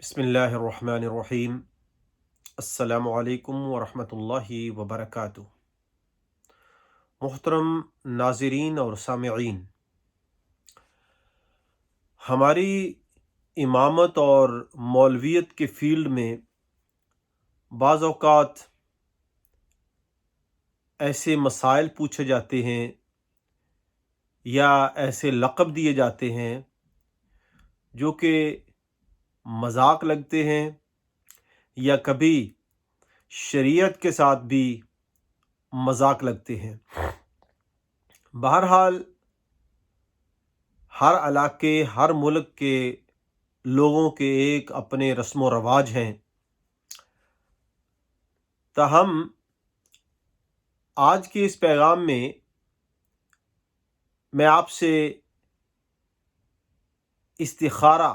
बिस्मिल्लाहिर्रहमानिर्रहीम। अस्सलामु अलैकुम वरहमतुल्लाहि वबरकातुहू। मुहतरम नाज़रीन और सामिईन, हमारी इमामत और मौलवियत के फ़ील्ड में बाज़ औक़ात ऐसे मसाइल पूछे जाते हैं या ऐसे लक़ब दिए जाते हैं जो कि मजाक लगते हैं या कभी शरीयत के साथ भी मजाक लगते हैं। बहरहाल हर इलाके, हर मुल्क के लोगों के एक अपने रस्म व रवाज हैं। ताहम आज के इस पैगाम में मैं आपसे इस्तिखारा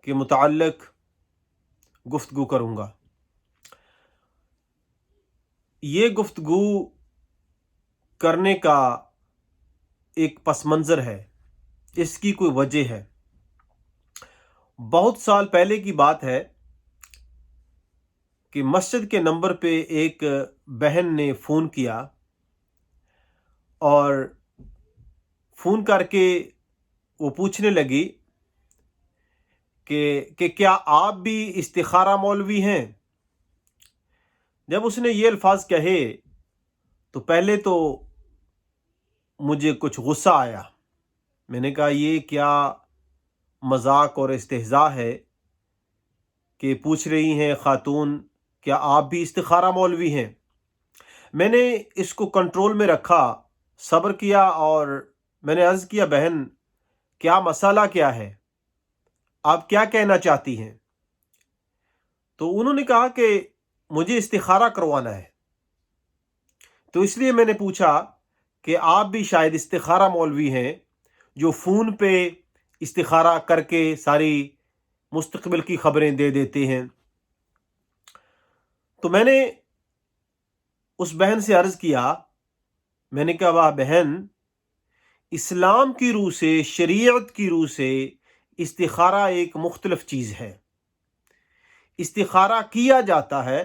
के मुताल्लिक़ गुफ्तगू करूँगा। ये गुफ्तगू करने का एक पस मंज़र है, इसकी कोई वजह है। बहुत साल पहले की बात है कि मस्जिद के नंबर पे एक बहन ने फ़ोन किया और फ़ोन करके वो पूछने लगी कि क्या आप भी इस्तिखारा मौलवी हैं। जब उसने ये अल्फाज कहे तो पहले तो मुझे कुछ गुस्सा आया। मैंने कहा ये क्या मजाक और इस्तेहज़ा है कि पूछ रही हैं ख़ातून क्या आप भी इस्तिखारा मौलवी हैं। मैंने इसको कंट्रोल में रखा, सब्र किया और मैंने अर्ज़ किया बहन क्या मसला क्या है, आप क्या कहना चाहती हैं। तो उन्होंने कहा कि मुझे इस्तिखारा करवाना है। तो इसलिए मैंने पूछा कि आप भी शायद इस्तिखारा मौलवी हैं जो फ़ोन पे इस्तिखारा करके सारी मुस्तकबिल की खबरें दे देते हैं। तो मैंने उस बहन से अर्ज़ किया, मैंने कहा वाह बहन, इस्लाम की रूह से, शरीयत की रूह से इस्तिखारा एक मुख्तलिफ चीज़ है। इस्तिखारा किया जाता है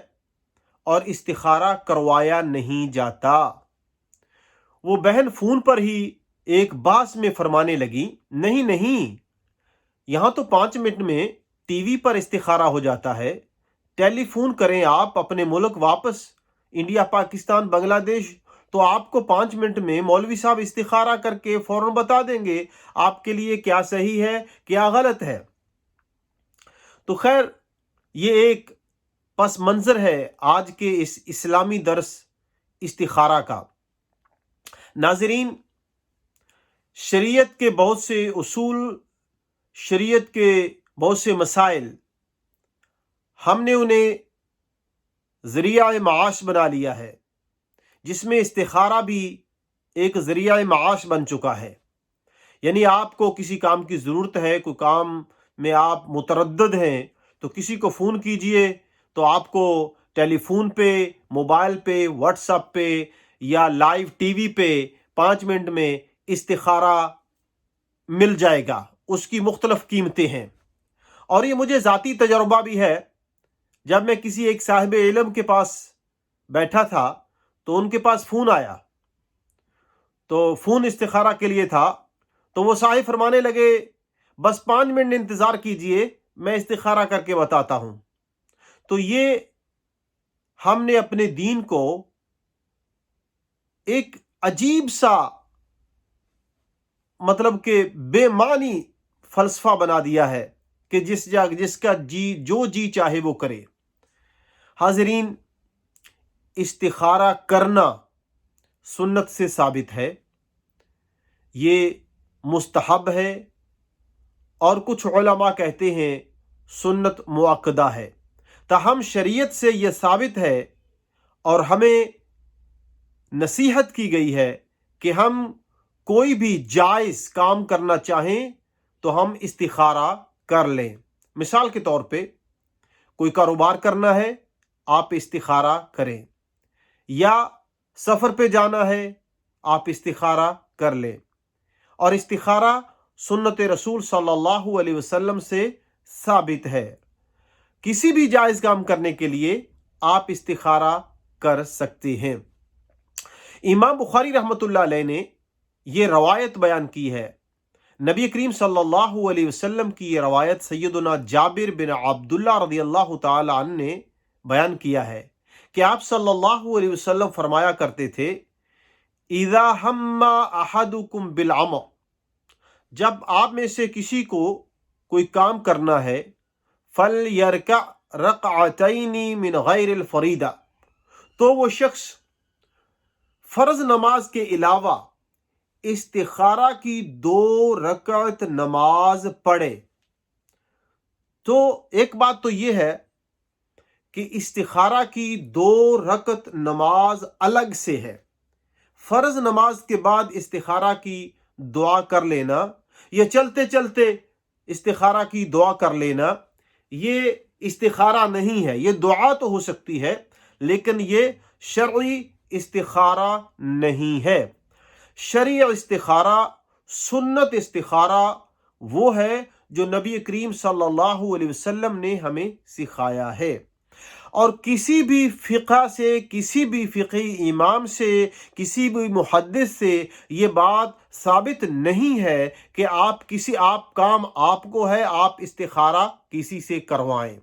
और इस्तिखारा करवाया नहीं जाता। वो बहन फ़ोन पर ही एक बास में फरमाने लगी, नहीं नहीं, यहाँ तो 5 मिनट में टीवी पर इस्तिखारा हो जाता है। टेलीफोन करें आप अपने मुल्क वापस, इंडिया, पाकिस्तान, बांग्लादेश, तो आपको 5 मिनट में मौलवी साहब इस्तिखारा करके फ़ौरन बता देंगे आपके लिए क्या सही है क्या गलत है। तो खैर ये एक पस मंज़र है आज के इस इस्लामी दर्स इस्तिखारा का। नाज़रीन, शरीयत के बहुत से उसूल, शरीयत के बहुत से मसाइल हमने उन्हें ज़रिया माश बना लिया है, जिसमें इस्तिखारा भी एक ज़रिया माश बन चुका है। यानी आपको किसी काम की ज़रूरत है, कोई काम में आप मुतरद्दिद हैं, तो किसी को फ़ोन कीजिए तो आपको टेलीफोन पे, मोबाइल पे, व्हाट्सएप पे या लाइव टीवी पे 5 मिनट में इस्तिखारा मिल जाएगा। उसकी मुख्तलिफ कीमतें हैं और ये मुझे ज़ाती तजर्बा भी है। जब मैं किसी एक साहिब इल्म के पास बैठा था तो उनके पास फ़ोन आया, तो फ़ोन इस्तिखारा के लिए था। तो वो साहिब फरमाने लगे बस 5 मिनट इंतज़ार कीजिए, मैं इस्तिखारा करके बताता हूँ। तो ये हमने अपने दीन को एक अजीब सा मतलब कि बेमानी फ़लसफ़ा बना दिया है कि जिसका जी चाहे वो करे। हाज़रीन, इस्तिखारा करना सुन्नत से साबित है, ये मुस्तहब है और कुछ उलमा कहते हैं सुन्नत मुअक्कदा है। ताहम शरीयत से यह साबित है और हमें नसीहत की गई है कि हम कोई भी जायज़ काम करना चाहें तो हम इस्तिखारा कर लें। मिसाल के तौर पे कोई कारोबार करना है, आप इस्तिखारा करें, या सफ़र पे जाना है आप इस्तिखारा कर लें। और इस्तिखारा सुन्नत रसूल सल्लल्लाहु अलैहि वसल्लम से साबित है। किसी भी जायज काम करने के लिए आप इस्तिखारा कर सकते हैं। इमाम बुखारी रहमतुल्लाह अलैह ने ये रवायत बयान की है। नबी करीम सल्लल्लाहु अलैहि वसल्लम की ये रवायत सैयदना जाबिर बिन अब्दुल्ला रज़ियल्लाहु ताला अन्हु ने बयान किया है कि आप सल्लल्लाहु अलैहि वसल्लम फरमाया करते थे, इज़ा हम्मा अहदुकुम बिल अमल, जब आप में से किसी को कोई काम करना है, फल यरका रकअतैनी मिन गैरिल फरीदा, तो वो शख्स फर्ज नमाज के अलावा इस्तिखारा की 2 रकात नमाज पढ़े। तो एक बात तो ये है कि इस्तिखारा की 2 रकात नमाज अलग से है। फर्ज नमाज के बाद इस्तिखारा की दुआ कर लेना या चलते चलते इस्तिखारा की दुआ कर लेना, ये इस्तिखारा नहीं है। ये दुआ तो हो सकती है, लेकिन ये शरई इस्तिखारा नहीं है। शरई इस्तिखारा, सुन्नत इस्तिखारा वो है जो नबी करीम सल्लल्लाहु अलैहि वसल्लम ने हमें सिखाया है। और किसी भी फ़िक़ह से, किसी भी फ़िक़ही इमाम से, किसी भी मुहद्दिस से ये बात साबित नहीं है कि आप काम आपको है, आप इस्तिखारा किसी से करवाएं।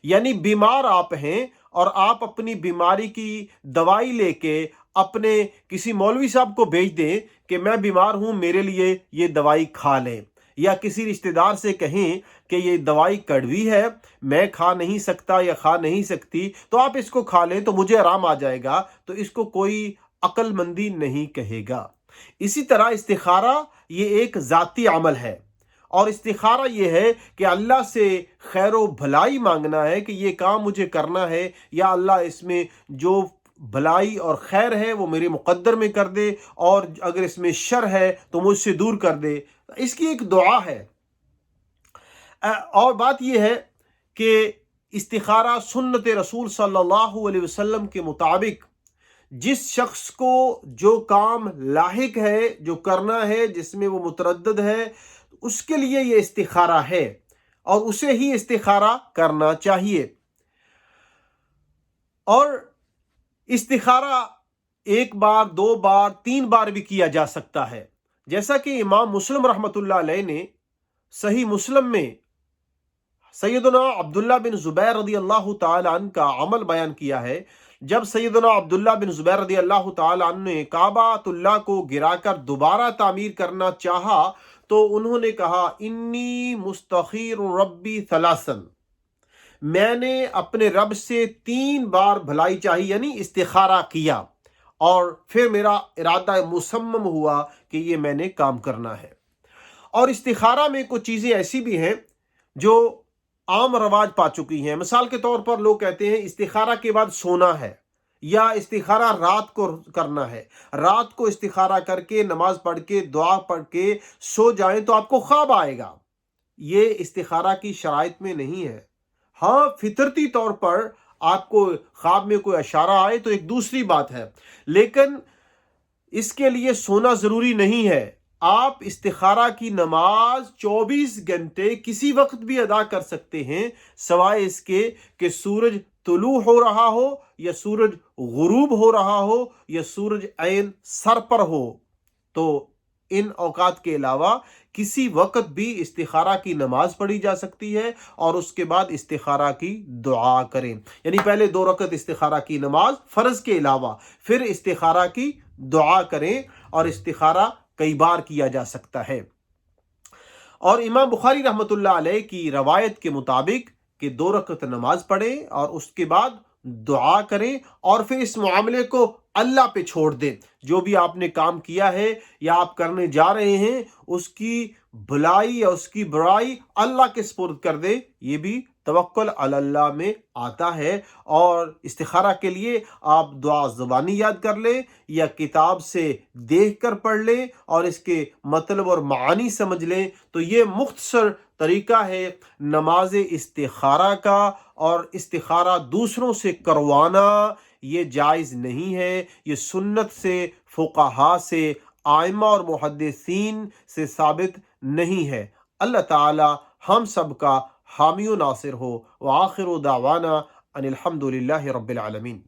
यानी बीमार आप हैं और आप अपनी बीमारी की दवाई लेके अपने किसी मौलवी साहब को भेज दें कि मैं बीमार हूँ, मेरे लिए ये दवाई खा लें, या किसी रिश्तेदार से कहें कि ये दवाई कड़वी है, मैं खा नहीं सकता या खा नहीं सकती, तो आप इसको खा लें तो मुझे आराम आ जाएगा, तो इसको कोई अक्लमंदी नहीं कहेगा। इसी तरह इस्तिखारा ये एक ज़ाती अमल है, और इस्तिखारा ये है कि अल्लाह से खैर व भलाई मांगना है कि ये काम मुझे करना है, या अल्लाह इसमें जो भलाई और खैर है वो मेरे मुक़द्दर में कर दे, और अगर इसमें शर है तो मुझसे दूर कर दे। इसकी एक दुआ है। और बात यह है कि इस्तिखारा सुन्नत रसूल सल्लल्लाहु अलैहि वसल्लम के मुताबिक जिस शख्स को जो काम लाहिक है, जो करना है, जिसमें वो मुतरद्दिद है, उसके लिए ये इस्तिखारा है और उसे ही इस्तिखारा करना चाहिए। और इस्तिखारा 1 बार, 2 बार, 3 बार भी किया जा सकता है। जैसा कि इमाम मुस्लिम रहमतुल्लाह अलैह ने सही मुस्लिम में सैयदना अब्दुल्ला बिन ज़ुबैर रज़ियल्लाहु ताला अन्हु का अमल बयान किया है। जब सैयदना अब्दुल्ला बिन ज़ुबैर रज़ियल्लाहु ताला अन्हु ने काबातुल्लाह को गिराकर दोबारा तामीर करना चाहा, तो उन्होंने कहा, इन्नी मुस्तखीर रब्बी थलासन, मैंने अपने रब से 3 बार भलाई चाही, यानी इस्तिखारा किया, और फिर मेरा इरादा मुसम्मम हुआ कि ये मैंने काम करना है। और इस्तिखारा में कुछ चीज़ें ऐसी भी हैं जो आम रवाज पा चुकी हैं। मिसाल के तौर पर लोग कहते हैं इस्तिखारा के बाद सोना है, या इस्तिखारा रात को करना है, रात को इस्तिखारा करके नमाज पढ़ के दुआ पढ़ के सो जाएं तो आपको ख्वाब आएगा। ये इस्तिखारा की शराइत में नहीं है। हाँ, फितरती तौर पर आपको ख्वाब में कोई इशारा आए तो एक दूसरी बात है, लेकिन इसके लिए सोना ज़रूरी नहीं है। आप इस्तिखारा की नमाज 24 घंटे किसी वक्त भी अदा कर सकते हैं, सवाए इसके कि सूरज तुलू हो रहा हो, या सूरज गुरूब हो रहा हो, या सूरज ऐन सर पर हो। तो इन औकात के अलावा किसी वक्त भी इस्तिखारा की नमाज पढ़ी जा सकती है, और उसके बाद इस्तिखारा की दुआ करें। यानी पहले 2 रकत इस्तिखारा की नमाज फ़र्ज के अलावा, फिर इस्तिखारा की दुआ करें, और इस्तिखारा कई बार किया जा सकता है। और इमाम बुखारी रहमतुल्लाह अलैह की रवायत के मुताबिक कि 2 रकत नमाज पढ़ें और उसके बाद दुआ करें, और फिर इस मामले को अल्लाह पे छोड़ दें। जो भी आपने काम किया है या आप करने जा रहे हैं, उसकी भलाई या उसकी बुराई अल्लाह के सुपुर्द कर दें। ये भी तवक्कुल अल्लाह में आता है। और इस्तिखारा के लिए आप दुआ ज़ुबानी याद कर लें या किताब से देख कर पढ़ लें और इसके मतलब और मानी समझ लें। तो ये मुख्तसर तरीका है नमाज इस्तिखारा का। और इस्तिखारा दूसरों से करवाना ये जायज़ नहीं है। ये सुन्नत से, फुक़हा से, आइमा और मुहद्दिसीन से साबित नहीं है। अल्लाह ताला हम सब का حامی و ناصر ہو۔ وآخر دعوانا ان الحمد للہ رب العالمین۔